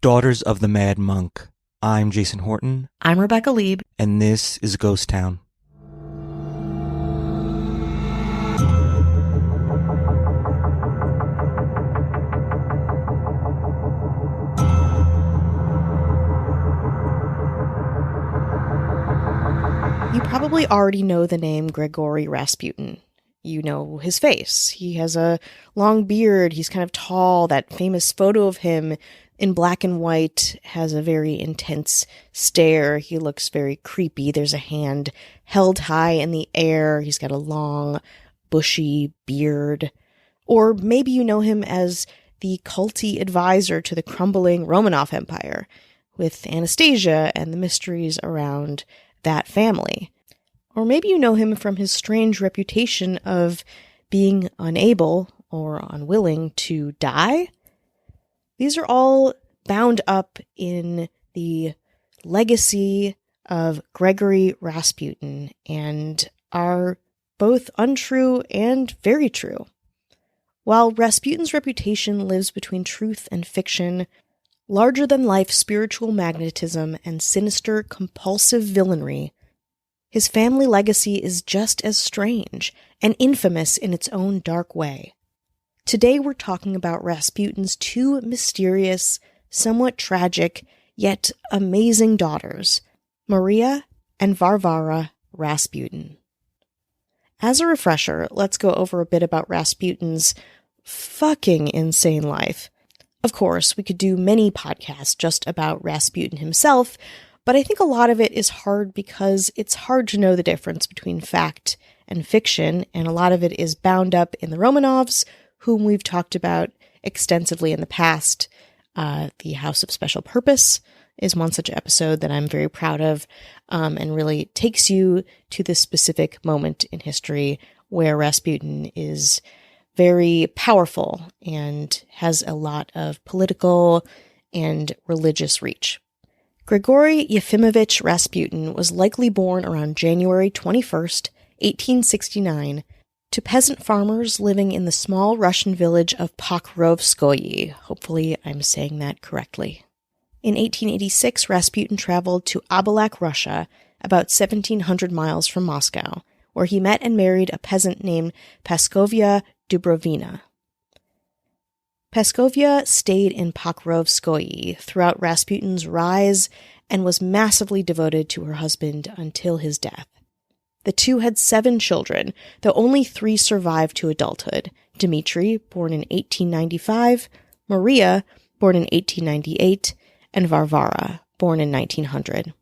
Daughters of the Mad Monk. I'm Jason Horton. I'm Rebecca Lieb. And this is Ghost Town. You probably already know the name Grigori Rasputin. You know his face. He has a long beard. He's kind of tall. That famous photo of him in black and white has a very intense stare. He looks very creepy. There's a hand held high in the air. He's got a long, bushy beard. Or maybe you know him as the culty advisor to the crumbling Romanov Empire, with Anastasia and the mysteries around that family. Or maybe you know him from his strange reputation of being unable or unwilling to die. These are all bound up in the legacy of Grigori Rasputin and are both untrue and very true. While Rasputin's reputation lives between truth and fiction, larger-than-life spiritual magnetism and sinister, compulsive villainy, his family legacy is just as strange and infamous in its own dark way. Today we're talking about Rasputin's two mysterious, somewhat tragic, yet amazing daughters, Maria and Varvara Rasputin. As a refresher, let's go over a bit about Rasputin's fucking insane life. Of course, we could do many podcasts just about Rasputin himself, but I think a lot of it is hard because it's hard to know the difference between fact and fiction, and a lot of it is bound up in the Romanovs, whom we've talked about extensively in the past. The House of Special Purpose is one such episode that I'm very proud of, and really takes you to this specific moment in history where Rasputin is very powerful and has a lot of political and religious reach. Grigori Yefimovich Rasputin was likely born around January 21st, 1869, to peasant farmers living in the small Russian village of Pokrovskoye. Hopefully I'm saying that correctly. In 1886, Rasputin traveled to Abalak, Russia, about 1,700 miles from Moscow, where he met and married a peasant named Paskovia Dubrovina. Paskovia stayed in Pokrovskoye throughout Rasputin's rise and was massively devoted to her husband until his death. The two had 7 children, though only 3 survived to adulthood: Dmitri, born in 1895, Maria, born in 1898, and Varvara, born in 1900.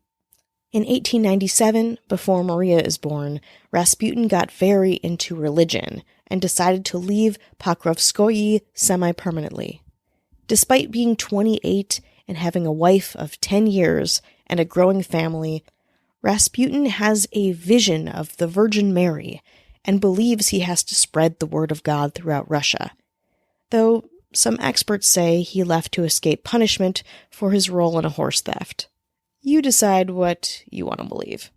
In 1897, before Maria is born, Rasputin got very into religion and decided to leave Pokrovskoye semi-permanently. Despite being 28 and having a wife of 10 years and a growing family, Rasputin has a vision of the Virgin Mary and believes he has to spread the word of God throughout Russia, though some experts say he left to escape punishment for his role in a horse theft. You decide what you want to believe.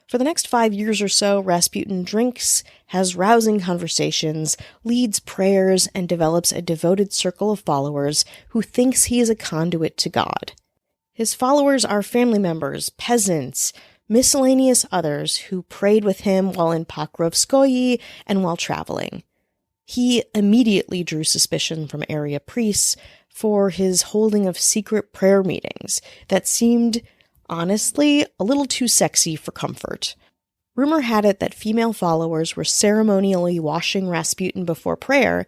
For the next 5 years or so, Rasputin drinks, has rousing conversations, leads prayers, and develops a devoted circle of followers who thinks he is a conduit to God. His followers are family members, peasants, miscellaneous others who prayed with him while in Pokrovskoye and while traveling. He immediately drew suspicion from area priests for his holding of secret prayer meetings that seemed, honestly, a little too sexy for comfort. Rumor had it that female followers were ceremonially washing Rasputin before prayer,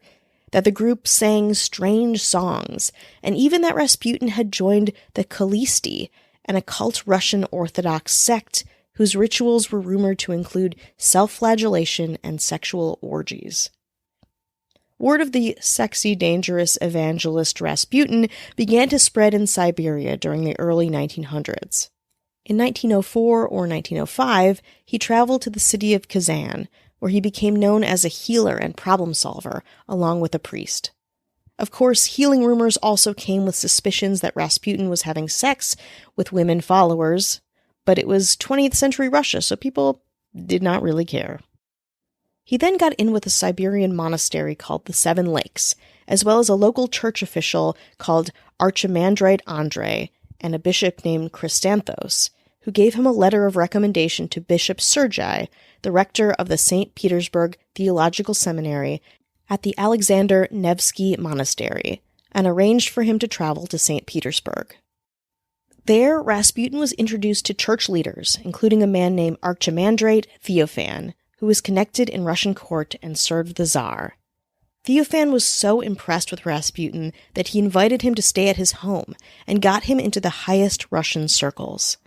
that the group sang strange songs, and even that Rasputin had joined the Kalisti, an occult Russian Orthodox sect whose rituals were rumored to include self-flagellation and sexual orgies. Word of the sexy, dangerous evangelist Rasputin began to spread in Siberia during the early 1900s. In 1904 or 1905, he traveled to the city of Kazan, where he became known as a healer and problem solver, along with a priest. Of course, healing rumors also came with suspicions that Rasputin was having sex with women followers, but it was 20th century Russia, so people did not really care. He then got in with a Siberian monastery called the Seven Lakes, as well as a local church official called Archimandrite Andrei and a bishop named Chrysanthos, who gave him a letter of recommendation to Bishop Sergei, the rector of the St. Petersburg Theological Seminary at the Alexander Nevsky Monastery, and arranged for him to travel to St. Petersburg. There, Rasputin was introduced to church leaders, including a man named Archimandrite Theophan, who was connected in Russian court and served the Tsar. Theophan was so impressed with Rasputin that he invited him to stay at his home and got him into the highest Russian circles.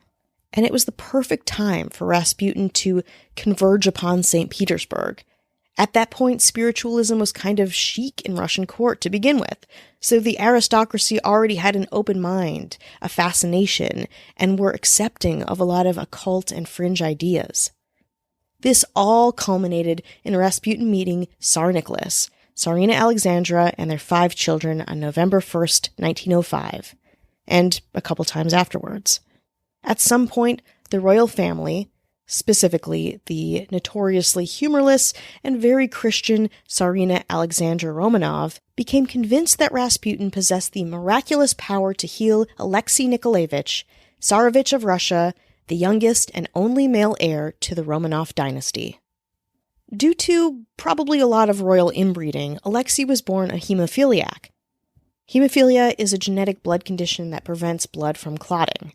And it was the perfect time for Rasputin to converge upon St. Petersburg. At that point, spiritualism was kind of chic in Russian court to begin with, so the aristocracy already had an open mind, a fascination, and were accepting of a lot of occult and fringe ideas. This all culminated in Rasputin meeting Tsar Nicholas, Tsarina Alexandra, and their 5 children on November 1st, 1905, and a couple times afterwards. At some point, the royal family, specifically the notoriously humorless and very Christian Tsarina Alexandra Romanov, became convinced that Rasputin possessed the miraculous power to heal Alexei Nikolaevich, Tsarevich of Russia, the youngest and only male heir to the Romanov dynasty. Due to probably a lot of royal inbreeding, Alexei was born a hemophiliac. Hemophilia is a genetic blood condition that prevents blood from clotting.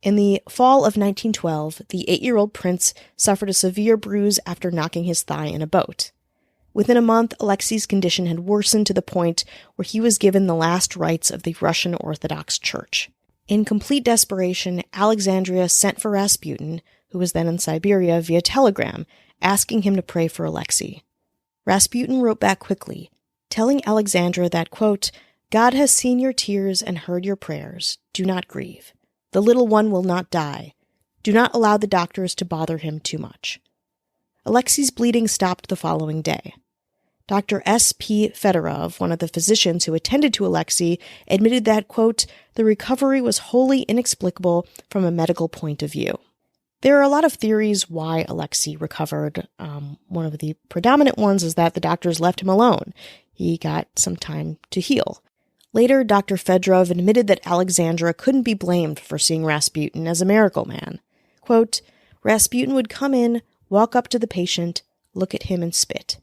In the fall of 1912, the 8-year-old prince suffered a severe bruise after knocking his thigh in a boat. Within a month, Alexei's condition had worsened to the point where he was given the last rites of the Russian Orthodox Church. In complete desperation, Alexandria sent for Rasputin, who was then in Siberia, via telegram, asking him to pray for Alexei. Rasputin wrote back quickly, telling Alexandra that, quote, "God has seen your tears and heard your prayers. Do not grieve. The little one will not die. Do not allow the doctors to bother him too much." Alexei's bleeding stopped the following day. Dr. S.P. Fedorov, one of the physicians who attended to Alexei, admitted that, quote, "the recovery was wholly inexplicable from a medical point of view." There are a lot of theories why Alexei recovered. One of the predominant ones is that the doctors left him alone. He got some time to heal. Later, Dr. Fedorov admitted that Alexandra couldn't be blamed for seeing Rasputin as a miracle man. Quote, "Rasputin would come in, walk up to the patient, look at him and spit.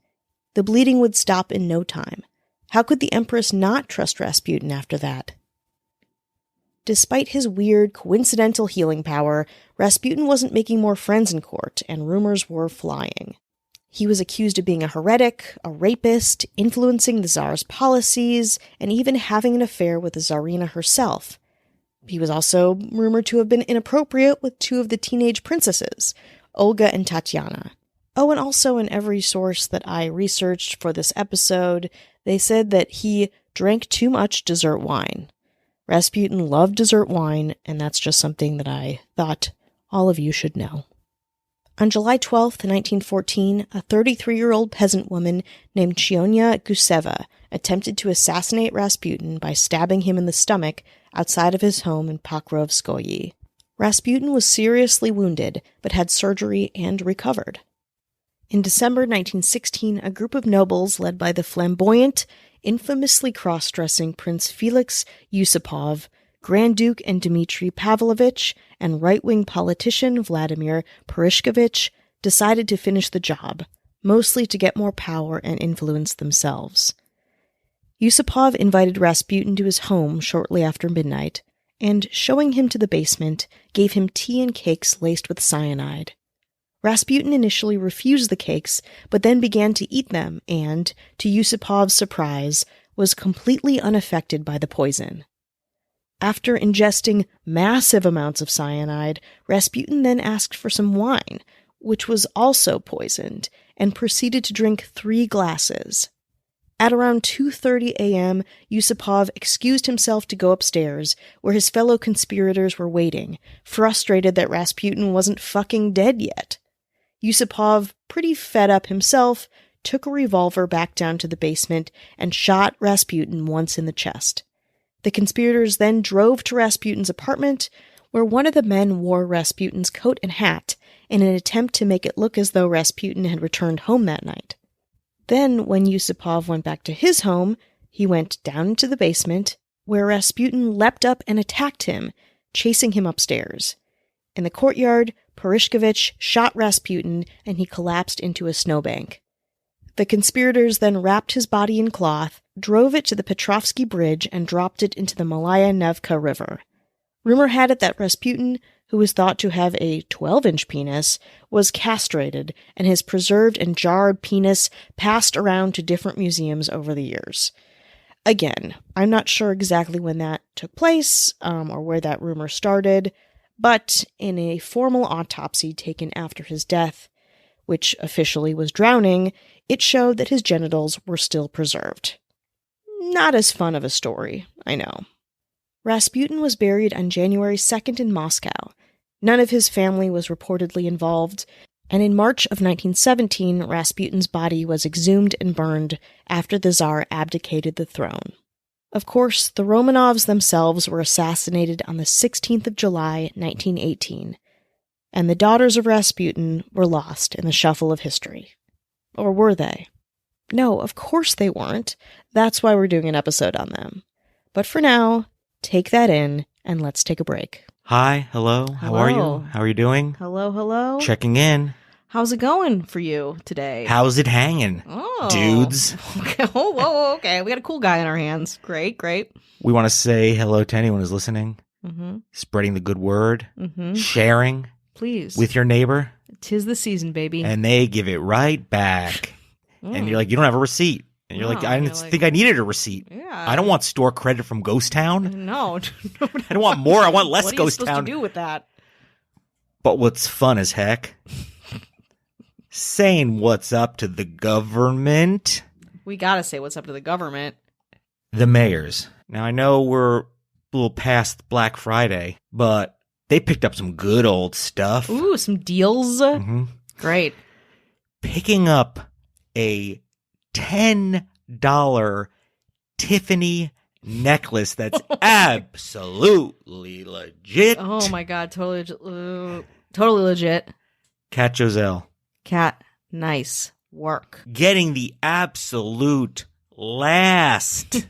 The bleeding would stop in no time. How could the Empress not trust Rasputin after that?" Despite his weird, coincidental healing power, Rasputin wasn't making more friends in court, and rumors were flying. He was accused of being a heretic, a rapist, influencing the Tsar's policies, and even having an affair with the Tsarina herself. He was also rumored to have been inappropriate with 2 of the teenage princesses, Olga and Tatiana. Oh, and also in every source that I researched for this episode, they said that he drank too much dessert wine. Rasputin loved dessert wine, and that's just something that I thought all of you should know. On July 12, 1914, a 33-year-old peasant woman named Chionya Guseva attempted to assassinate Rasputin by stabbing him in the stomach outside of his home in Pokrovskoye. Rasputin was seriously wounded, but had surgery and recovered. In December 1916, a group of nobles led by the flamboyant, infamously cross-dressing Prince Felix Yusupov, Grand Duke and Dmitry Pavlovich, and right-wing politician Vladimir Purishkevich decided to finish the job, mostly to get more power and influence themselves. Yusupov invited Rasputin to his home shortly after midnight, and, showing him to the basement, gave him tea and cakes laced with cyanide. Rasputin initially refused the cakes, but then began to eat them and, to Yusupov's surprise, was completely unaffected by the poison. After ingesting massive amounts of cyanide, Rasputin then asked for some wine, which was also poisoned, and proceeded to drink 3 glasses. At around 2:30 a.m., Yusupov excused himself to go upstairs, where his fellow conspirators were waiting, frustrated that Rasputin wasn't fucking dead yet. Yusupov, pretty fed up himself, took a revolver back down to the basement and shot Rasputin once in the chest. The conspirators then drove to Rasputin's apartment, where one of the men wore Rasputin's coat and hat in an attempt to make it look as though Rasputin had returned home that night. Then, when Yusupov went back to his home, He went down into the basement, where Rasputin leapt up and attacked him, chasing him upstairs. In the courtyard, Purishkevich shot Rasputin, and he collapsed into a snowbank. The conspirators then wrapped his body in cloth, drove it to the Petrovsky Bridge, and dropped it into the Malaya Nevka River. Rumor had it that Rasputin, who was thought to have a 12-inch penis, was castrated, and his preserved and jarred penis passed around to different museums over the years. Again, I'm not sure exactly when that took place, or where that rumor started, but in a formal autopsy taken after his death, which officially was drowning, it showed that his genitals were still preserved. Not as fun of a story, I know. Rasputin was buried on January 2nd in Moscow. None of his family was reportedly involved, and in March of 1917, Rasputin's body was exhumed and burned after the Tsar abdicated the throne. Of course, the Romanovs themselves were assassinated on the 16th of July, 1918, and the daughters of Rasputin were lost in the shuffle of history. Or were they? No, of course they weren't. That's why we're doing an episode on them. But for now, take that in, and let's take a break. Hi, hello, how are Hello. you? How are you doing? Hello, hello. Checking in. How's it going for you today? How's it hanging, dudes? Okay. Oh, whoa, okay. We got a cool guy on our hands. Great, great. We want to say hello to anyone who's listening, Mm-hmm. spreading the good word, Mm-hmm. sharing Please. with your neighbor, 'Tis the season, baby. and they give it right back. And you're like, you don't have a receipt. And you're like, No, I didn't you're like- think I needed a receipt. Yeah. I don't want store credit from Ghost Town. No. I don't want more. I want less What are you Ghost supposed Town. to do with that? But what's fun as heck? Saying what's up to the government. We gotta say what's up to the government. The mayors. Now, I know we're a little past Black Friday, but they picked up some good old stuff. Ooh, some deals. Mhm. Great. Picking up a $10 Tiffany necklace that's absolutely legit. Oh my god, totally legit. Cat Joselle. Cat, nice work. Getting the absolute last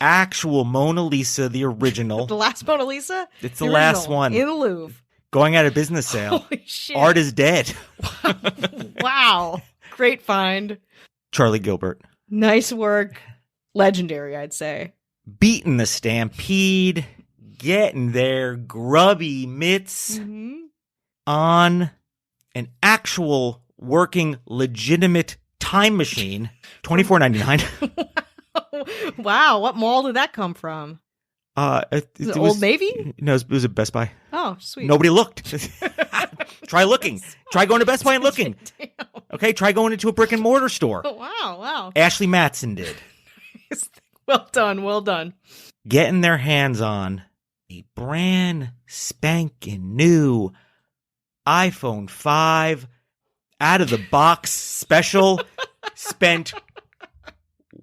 actual Mona Lisa, the original. The last Mona Lisa? It's the The last original, one. in the Louvre. Going out of business sale. Holy shit. Art is dead. Wow. Great find. Charlie Gilbert. Nice work. Legendary, I'd say. Beating the stampede. Getting their grubby mitts Mm-hmm. on an actual working legitimate time machine. $24.99. Wow, what mall did that come from? It Is it was- Old Navy? No, it was at Best Buy. Oh, sweet. Nobody looked. Try looking. Try going to Best Buy and looking. Damn. Okay, try going into a brick and mortar store. Wow. Ashley Matson did. Well done. Getting their hands on a brand spanking new iPhone 5 out of the box special. Spent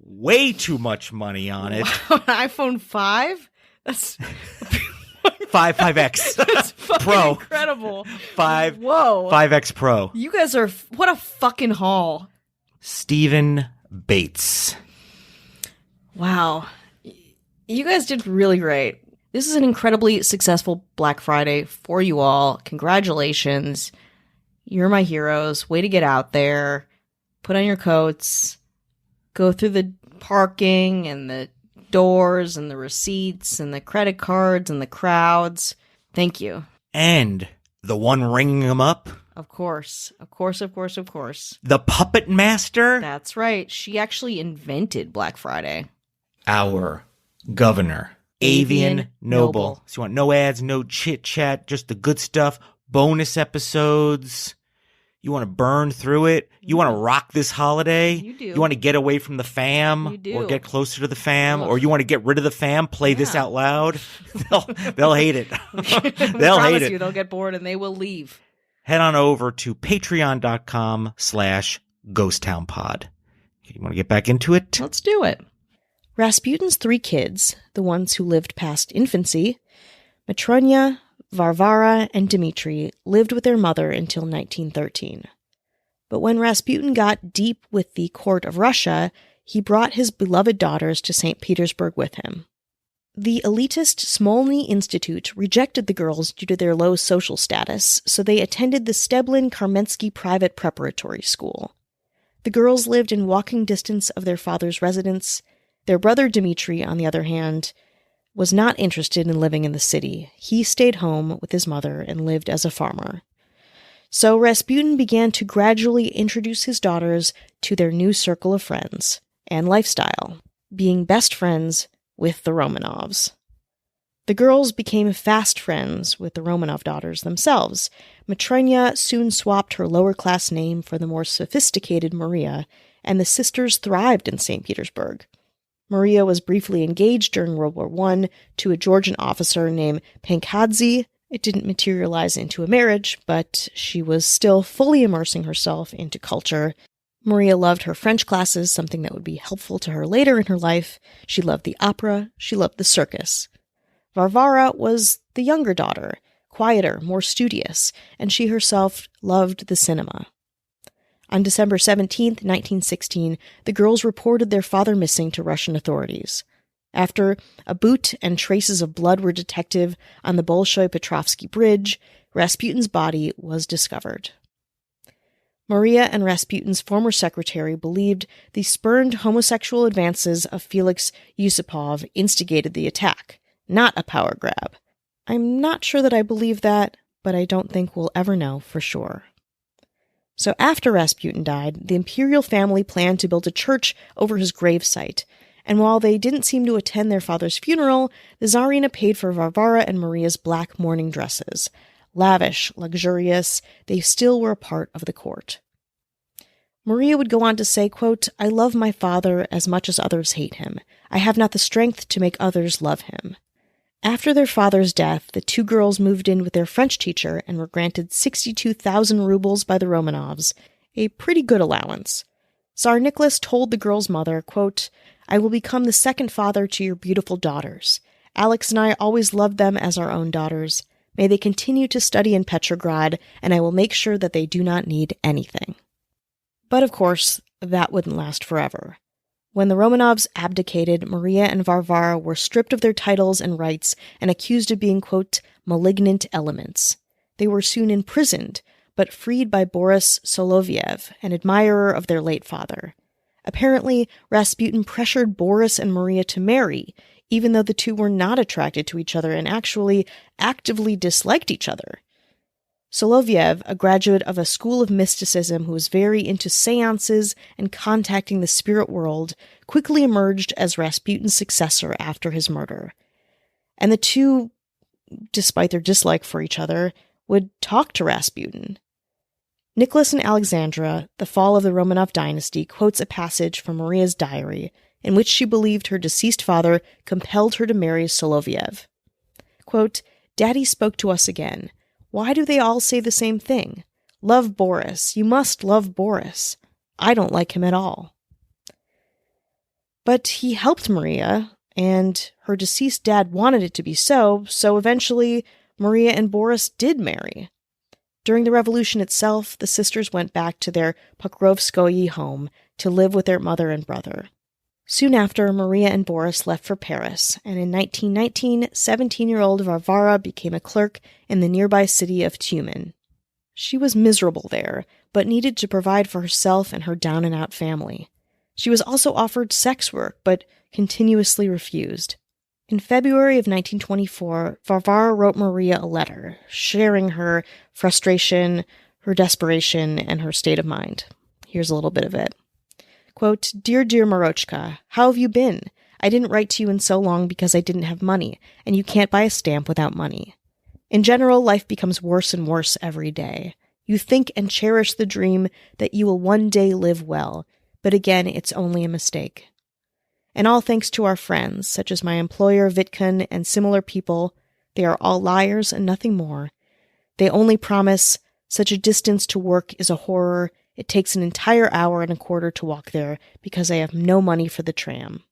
way too much money on it. Wow, an iPhone 5? That's 5X that's fucking Pro. incredible. 5 Whoa. 5X Pro. You guys are what a fucking haul. Stephen Bates. Wow. You guys did really great. This is an incredibly successful Black Friday for you all. Congratulations. You're my heroes. Way to get out there. Put on your coats. Go through the parking and the doors and the receipts and the credit cards and the crowds. Thank you. And the one ringing them up, Of course. the puppet master, That's right. She actually invented Black Friday. our governor, Avian Avian Noble. Noble. So you want no ads, no chit chat, just the good stuff, bonus episodes. You want to burn through it. You want to rock this holiday. You do. You want to get away from the fam You do. or get closer to the fam, Ugh. or you want to get rid of the fam, play this Yeah. out loud. They'll hate it. They'll promise hate it. you they'll get bored and they will leave. Head on over to patreon.com/ghosttownpod. You want to get back into it? Let's do it. Rasputin's 3 kids, the ones who lived past infancy, Matronya, Varvara, and Dmitri, lived with their mother until 1913. But when Rasputin got deep with the court of Russia, he brought his beloved daughters to St. Petersburg with him. The elitist Smolny Institute rejected the girls due to their low social status, so they attended the Steblin-Karmensky private preparatory school. The girls lived in walking distance of their father's residence. Their brother Dmitri, on the other hand, was not interested in living in the city. He stayed home with his mother and lived as a farmer. So Rasputin began to gradually introduce his daughters to their new circle of friends and lifestyle, being best friends with the Romanovs. The girls became fast friends with the Romanov daughters themselves. Matrena soon swapped her lower-class name for the more sophisticated Maria, and the sisters thrived in St. Petersburg. Maria was briefly engaged during World War I to a Georgian officer named Pankadze. It didn't materialize into a marriage, but she was still fully immersing herself into culture. Maria loved her French classes, something that would be helpful to her later in her life. She loved the opera. She loved the circus. Varvara was the younger daughter, quieter, more studious, and she herself loved the cinema. On December 17, 1916, the girls reported their father missing to Russian authorities. After a boot and traces of blood were detected on the Bolshoi-Petrovsky Bridge, Rasputin's body was discovered. Maria and Rasputin's former secretary believed the spurned homosexual advances of Felix Yusupov instigated the attack, not a power grab. I'm not sure that I believe that, but I don't think we'll ever know for sure. So after Rasputin died, the imperial family planned to build a church over his gravesite, and while they didn't seem to attend their father's funeral, the Tsarina paid for Varvara and Maria's black mourning dresses. Lavish, luxurious, they still were a part of the court. Maria would go on to say, quote, "I love my father as much as others hate him. I have not the strength to make others love him." After their father's death, the two girls moved in with their French teacher and were granted 62,000 rubles by the Romanovs, a pretty good allowance. Tsar Nicholas told the girls' mother, quote, "I will become the second father to your beautiful daughters. Alex and I always loved them as our own daughters. May they continue to study in Petrograd, and I will make sure that they do not need anything." But of course, that wouldn't last forever. When the Romanovs abdicated, Maria and Varvara were stripped of their titles and rights and accused of being, quote, "malignant elements." They were soon imprisoned, but freed by Boris Soloviev, an admirer of their late father. Apparently, Rasputin pressured Boris and Maria to marry, even though the two were not attracted to each other and actually actively disliked each other. Soloviev, a graduate of a school of mysticism who was very into seances and contacting the spirit world, quickly emerged as Rasputin's successor after his murder. And the two, despite their dislike for each other, would talk to Rasputin. Nicholas and Alexandra, The Fall of the Romanov Dynasty, quotes a passage from Maria's diary in which she believed her deceased father compelled her to marry Soloviev. Quote, "Daddy spoke to us again. Why do they all say the same thing? Love Boris. You must love Boris. I don't like him at all." But he helped Maria, and her deceased dad wanted it to be so eventually Maria and Boris did marry. During the revolution itself, the sisters went back to their Pokrovskoye home to live with their mother and brother. Soon after, Maria and Boris left for Paris, and in 1919, 17-year-old Varvara became a clerk in the nearby city of Tyumen. She was miserable there, but needed to provide for herself and her down-and-out family. She was also offered sex work, but continuously refused. In February of 1924, Varvara wrote Maria a letter, sharing her frustration, her desperation, and her state of mind. Here's a little bit of it. Quote, dear Marochka, how have you been? I didn't write to you in so long because I didn't have money, and you can't buy a stamp without money. In general, life becomes worse and worse every day. You think and cherish the dream that you will one day live well, but again, it's only a mistake. And all thanks to our friends, such as my employer Vitkun and similar people, they are all liars and nothing more. They only promise such a distance to work is a horror. It takes an entire hour and a quarter to walk there because I have no money for the tram.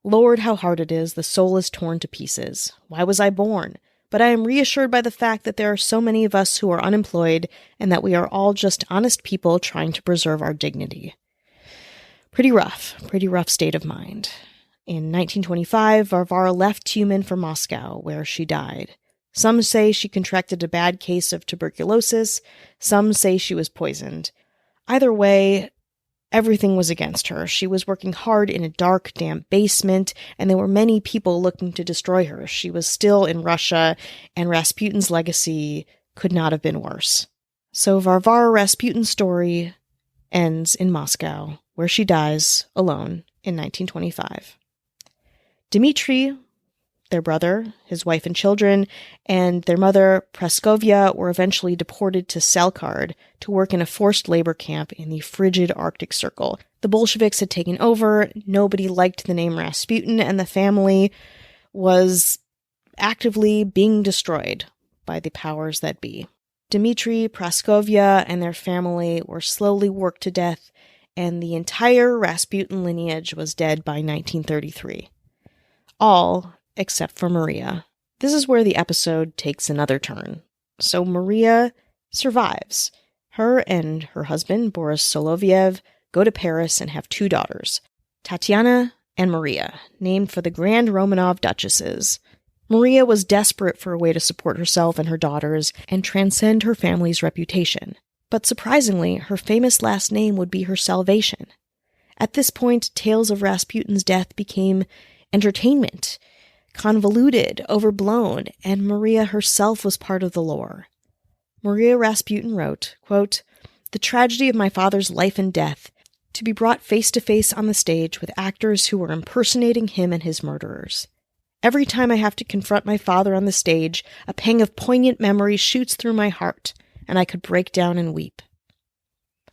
Lord, how hard it is. The soul is torn to pieces. Why was I born? But I am reassured by the fact that there are so many of us who are unemployed and that we are all just honest people trying to preserve our dignity. Pretty rough state of mind. In 1925, Varvara left Tyumen for Moscow, where she died. Some say she contracted a bad case of tuberculosis. Some say she was poisoned. Either way, everything was against her. She was working hard in a dark, damp basement, and there were many people looking to destroy her. She was still in Russia, and Rasputin's legacy could not have been worse. So Varvara Rasputin's story ends in Moscow, where she dies alone in 1925. Dmitri, their brother, his wife and children, and their mother, Praskovya, were eventually deported to Salkard to work in a forced labor camp in the frigid Arctic Circle. The Bolsheviks had taken over, nobody liked the name Rasputin, and the family was actively being destroyed by the powers that be. Dmitri, Praskovya, and their family were slowly worked to death, and the entire Rasputin lineage was dead by 1933. All except for Maria. This is where the episode takes another turn. So Maria survives. Her and her husband, Boris Soloviev, go to Paris and have 2 daughters, Tatiana and Maria, named for the Grand Romanov duchesses. Maria was desperate for a way to support herself and her daughters and transcend her family's reputation. But surprisingly, her famous last name would be her salvation. At this point, tales of Rasputin's death became entertainment, convoluted, overblown, and Maria herself was part of the lore. Maria Rasputin wrote, quote, "The tragedy of my father's life and death, to be brought face to face on the stage with actors who were impersonating him and his murderers. Every time I have to confront my father on the stage, a pang of poignant memory shoots through my heart, and I could break down and weep."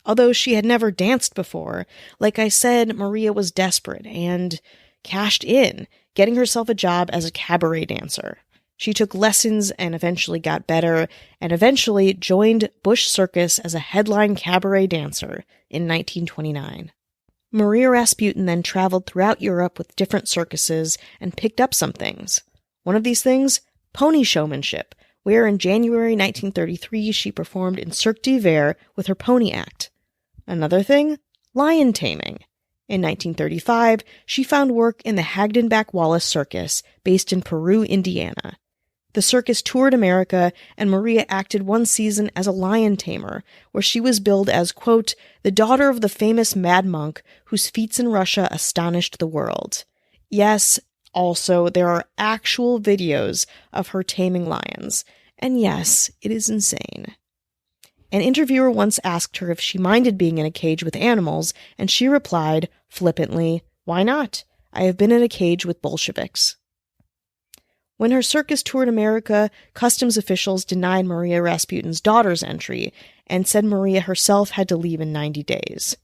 Although she had never danced before, like I said, Maria was desperate and cashed in, getting herself a job as a cabaret dancer. She took lessons and eventually got better, and eventually joined Bush Circus as a headline cabaret dancer in 1929. Maria Rasputin then traveled throughout Europe with different circuses and picked up some things. One of these things, pony showmanship, where in January 1933 she performed in Cirque d'Hiver with her pony act. Another thing, lion taming. In 1935, she found work in the Hagdenbach-Wallace Circus, based in Peru, Indiana. The circus toured America, and Maria acted one season as a lion tamer, where she was billed as, quote, "the daughter of the famous mad monk whose feats in Russia astonished the world." Yes, also, there are actual videos of her taming lions. And yes, it is insane. An interviewer once asked her if she minded being in a cage with animals, and she replied, flippantly, "Why not? I have been in a cage with Bolsheviks." When her circus toured America, customs officials denied Maria Rasputin's daughter's entry and said Maria herself had to leave in 90 days.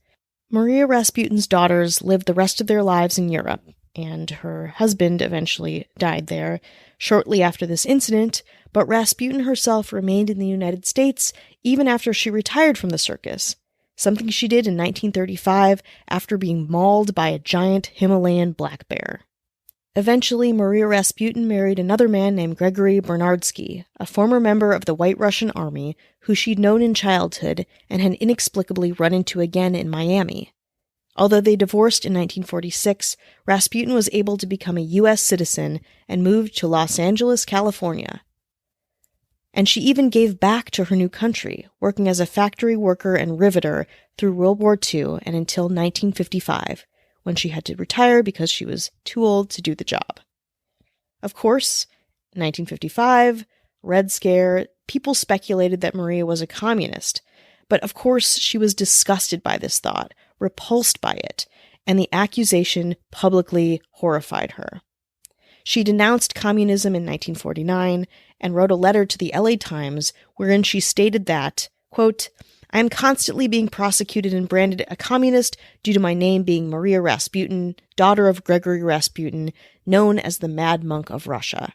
Maria Rasputin's daughters lived the rest of their lives in Europe, and her husband eventually died there shortly after this incident, but Rasputin herself remained in the United States even after she retired from the circus, something she did in 1935 after being mauled by a giant Himalayan black bear. Eventually, Maria Rasputin married another man named Grigori Bernardsky, a former member of the White Russian Army who she'd known in childhood and had inexplicably run into again in Miami. Although they divorced in 1946, Rasputin was able to become a U.S. citizen and moved to Los Angeles, California. And she even gave back to her new country, working as a factory worker and riveter through World War II and until 1955, when she had to retire because she was too old to do the job. Of course, in 1955, Red Scare, people speculated that Maria was a communist, but of course she was disgusted by this thought, repulsed by it, and the accusation publicly horrified her. She denounced communism in 1949 and wrote a letter to the LA Times wherein she stated that, quote, "I am constantly being prosecuted and branded a communist due to my name being Maria Rasputin, daughter of Grigori Rasputin, known as the Mad Monk of Russia.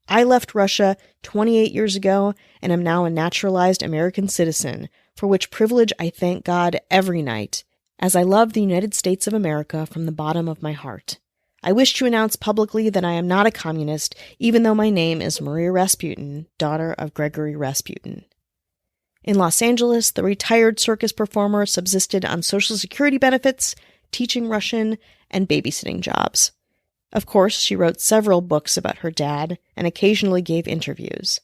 I left Russia 28 years ago and am now a naturalized American citizen, for which privilege I thank God every night, as I love the United States of America from the bottom of my heart. I wish to announce publicly that I am not a communist, even though my name is Maria Rasputin, daughter of Grigori Rasputin." In Los Angeles, the retired circus performer subsisted on Social Security benefits, teaching Russian, and babysitting jobs. Of course, she wrote several books about her dad and occasionally gave interviews.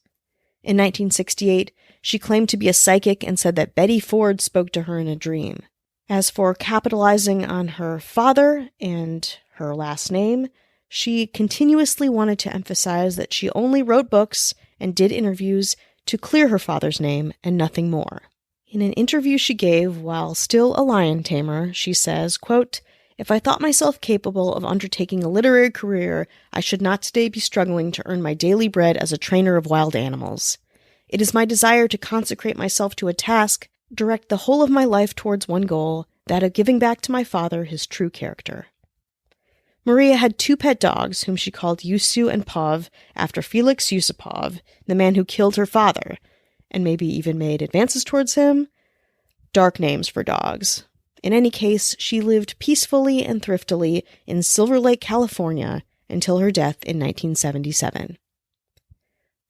In 1968, she claimed to be a psychic and said that Betty Ford spoke to her in a dream. As for capitalizing on her father and her last name, she continuously wanted to emphasize that she only wrote books and did interviews to clear her father's name and nothing more. In an interview she gave while still a lion tamer, she says, quote, "If I thought myself capable of undertaking a literary career, I should not today be struggling to earn my daily bread as a trainer of wild animals. It is my desire to consecrate myself to a task, direct the whole of my life towards one goal, that of giving back to my father his true character." Maria had 2 pet dogs, whom she called Yusu and Pov, after Felix Yusupov, the man who killed her father, and maybe even made advances towards him. Dark names for dogs. In any case, she lived peacefully and thriftily in Silver Lake, California, until her death in 1977.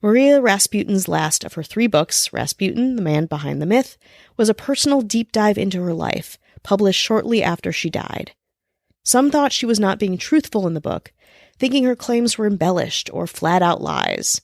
Maria Rasputin's last of her 3 books, Rasputin, the Man Behind the Myth, was a personal deep dive into her life, published shortly after she died. Some thought she was not being truthful in the book, thinking her claims were embellished or flat-out lies.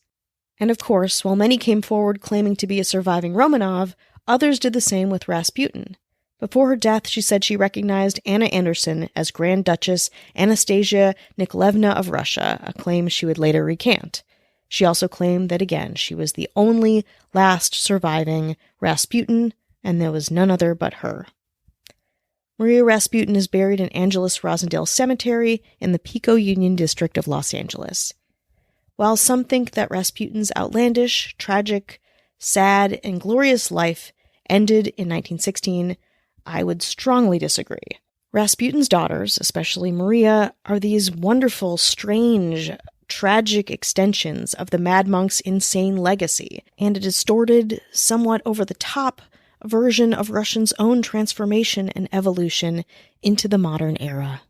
And of course, while many came forward claiming to be a surviving Romanov, others did the same with Rasputin. Before her death, she said she recognized Anna Anderson as Grand Duchess Anastasia Nikolaevna of Russia, a claim she would later recant. She also claimed that, again, she was the only last surviving Rasputin, and there was none other but her. Maria Rasputin is buried in Angeles Rosendale Cemetery in the Pico Union District of Los Angeles. While some think that Rasputin's outlandish, tragic, sad, and glorious life ended in 1916, I would strongly disagree. Rasputin's daughters, especially Maria, are these wonderful, strange, tragic extensions of the Mad Monk's insane legacy, and a distorted, somewhat over-the-top version of Russia's own transformation and evolution into the modern era.